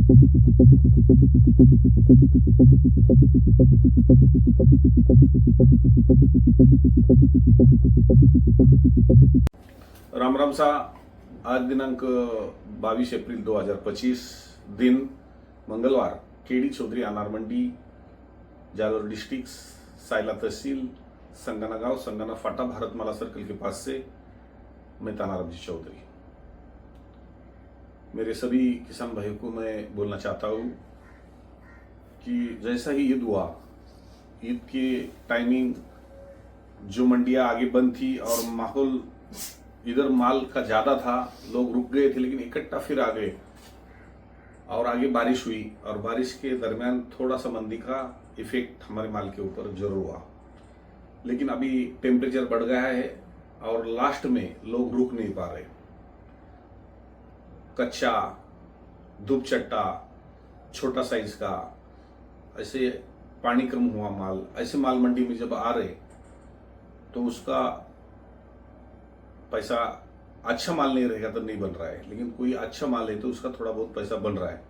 राम राम सा। आज दिनांक 22 एप्रिल 2025 दिन मंगलवार, केडी चौधरी अनार मंडी, जालोर डिस्ट्रिक्ट, सायला तहसील, संगाना गांव, संगाना फाटा, भारतमाला सर्कल के पास से मैं तानाराम जी चौधरी। मेरे सभी किसान भाइयों को मैं बोलना चाहता हूँ कि जैसा ही ईद हुआ, ईद के टाइमिंग जो मंडियां आगे बंद थी और माहौल इधर माल का ज्यादा था, लोग रुक गए थे, लेकिन इकट्ठा फिर आ गए और आगे बारिश हुई और बारिश के दरमियान थोड़ा सा मंदी का इफेक्ट हमारे माल के ऊपर जरूर हुआ। लेकिन अभी टेम्परेचर बढ़ गया है और लास्ट में लोग रुक नहीं पा रहे। कच्चा, धूप चट्टा, छोटा साइज का, ऐसे पानी कम हुआ माल, ऐसे माल मंडी में जब आ रहे तो उसका पैसा, अच्छा माल नहीं रहेगा तो नहीं बन रहा है, लेकिन कोई अच्छा माल है तो उसका थोड़ा बहुत पैसा बन रहा है।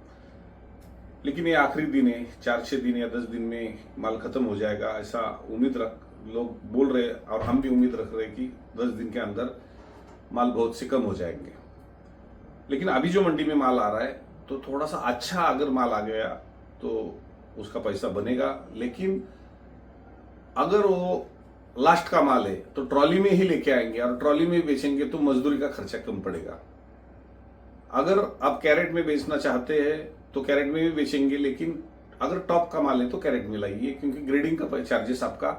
लेकिन ये आखिरी दिन है, 4-6 दिन या 10 दिन में माल खत्म हो जाएगा, ऐसा उम्मीद रख लोग बोल रहे और हम भी उम्मीद रख रहे कि 10 दिन के अंदर माल बहुत से कम हो जाएंगे। लेकिन अभी जो मंडी में माल आ रहा है तो थोड़ा सा अच्छा अगर माल आ गया तो उसका पैसा बनेगा। लेकिन अगर वो लास्ट का माल है तो ट्रॉली में ही लेके आएंगे और ट्रॉली में बेचेंगे तो मजदूरी का खर्चा कम पड़ेगा। अगर आप कैरेट में बेचना चाहते हैं तो कैरेट में भी बेचेंगे, लेकिन अगर टॉप का माल है तो कैरेट में लाइए, क्योंकि ग्रेडिंग का चार्जेस आपका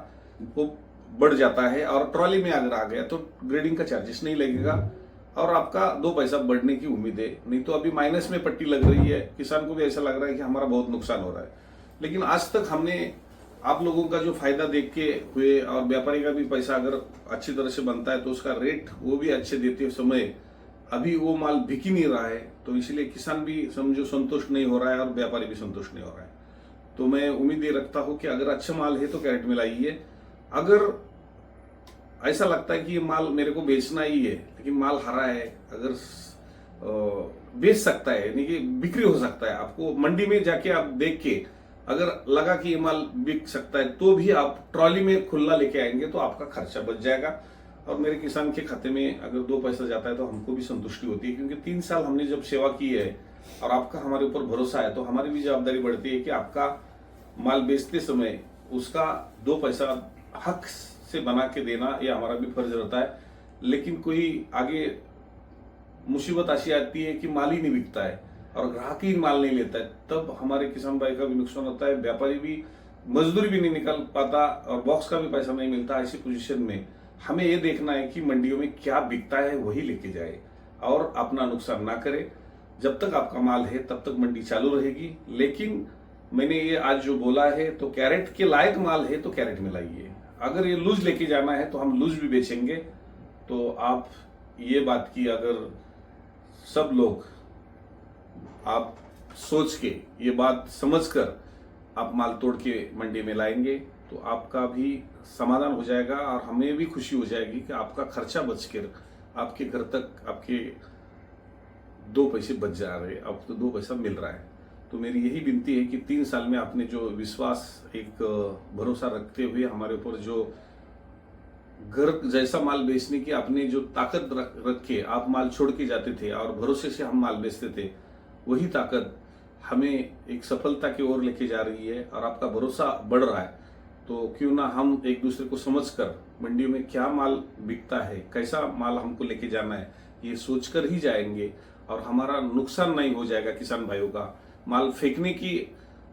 वो बढ़ जाता है। और ट्रॉली में अगर आ गया तो ग्रेडिंग का चार्जेस नहीं लगेगा और आपका 2 पैसा बढ़ने की उम्मीद है। नहीं तो अभी माइनस में पट्टी लग रही है, किसान को भी ऐसा लग रहा है कि हमारा बहुत नुकसान हो रहा है। लेकिन आज तक हमने आप लोगों का जो फायदा देख के हुए और व्यापारी का भी पैसा अगर अच्छी तरह से बनता है तो उसका रेट वो भी अच्छे देते समय अभी वो माल बिक ही नहीं रहा है, तो इसलिए किसान भी समझो संतुष्ट नहीं हो रहा है और व्यापारी भी संतुष्ट नहीं हो रहा है। तो मैं उम्मीद ये रखता हूं कि अगर अच्छा माल है तो कैरेट में लाइए। अगर ऐसा लगता है कि ये माल मेरे को बेचना ही है लेकिन माल हरा है, अगर बेच सकता है, यानी कि बिक्री हो सकता है, आपको मंडी में जाके आप देख के अगर लगा कि ये माल बिक सकता है तो भी आप ट्रॉली में खुला लेके आएंगे तो आपका खर्चा बच जाएगा और मेरे किसान के खाते में अगर 2 पैसा जाता है तो हमको भी संतुष्टि होती है। क्योंकि 3 साल हमने जब सेवा की है और आपका हमारे ऊपर भरोसा है तो हमारी भी जवाबदारी बढ़ती है कि आपका माल बेचते समय उसका 2 पैसा हक से बना के देना, यह हमारा भी फर्ज रहता है। लेकिन कोई आगे मुसीबत ऐसी आती है कि माल ही नहीं बिकता है और ग्राहक ही माल नहीं लेता है, तब हमारे किसान भाई का भी नुकसान होता है, व्यापारी भी मजदूरी भी नहीं निकल पाता और बॉक्स का भी पैसा नहीं मिलता। ऐसी पोजीशन में हमें यह देखना है कि मंडियों में क्या बिकता है वही लेके जाए और अपना नुकसान ना करे। जब तक आपका माल है तब तक मंडी चालू रहेगी। लेकिन मैंने ये आज जो बोला है तो कैरेट के लायक माल है तो कैरेट में लाइए। अगर ये लूज लेके जाना है तो हम लूज भी बेचेंगे। तो आप ये बात की अगर सब लोग आप सोच के ये बात समझकर आप माल तोड़ के मंडी में लाएंगे तो आपका भी समाधान हो जाएगा और हमें भी खुशी हो जाएगी कि आपका खर्चा बच कर आपके घर तक आपके 2 पैसे बच जा रहे, आपको 2 पैसा मिल रहा है। तो मेरी यही विनती है कि 3 साल में आपने जो विश्वास, एक भरोसा रखते हुए हमारे ऊपर जो घर जैसा माल बेचने की आपने जो ताकत रख के आप माल छोड़ के जाते थे और भरोसे से हम माल बेचते थे, वही ताकत हमें एक सफलता की ओर लेके जा रही है और आपका भरोसा बढ़ रहा है। तो क्यों ना हम एक दूसरे को समझकर मंडियों में क्या माल बिकता है, कैसा माल हमको लेके जाना है, ये सोचकर ही जाएंगे और हमारा नुकसान नहीं हो जाएगा। किसान भाइयों का माल फेंकने की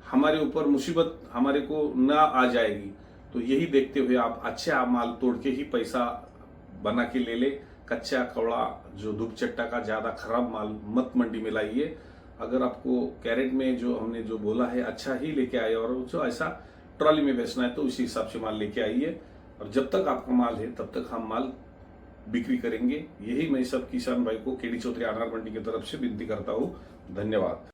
हमारे ऊपर मुसीबत हमारे को ना आ जाएगी। तो यही देखते हुए आप अच्छा माल तोड़ के ही पैसा बना के ले ले। कच्चा कौड़ा जो धूप चट्टा का ज्यादा खराब माल मत मंडी में लाइए। अगर आपको कैरेट में जो हमने जो बोला है अच्छा ही लेके आए और जो ऐसा ट्रॉली में बेचना है तो उसी हिसाब से माल लेके आइए और जब तक आपका माल है तब तक हम माल बिक्री करेंगे। यही मैं सब किसान भाई को केडी चौधरी अनार मंडी की तरफ से विनती करता हूँ। धन्यवाद।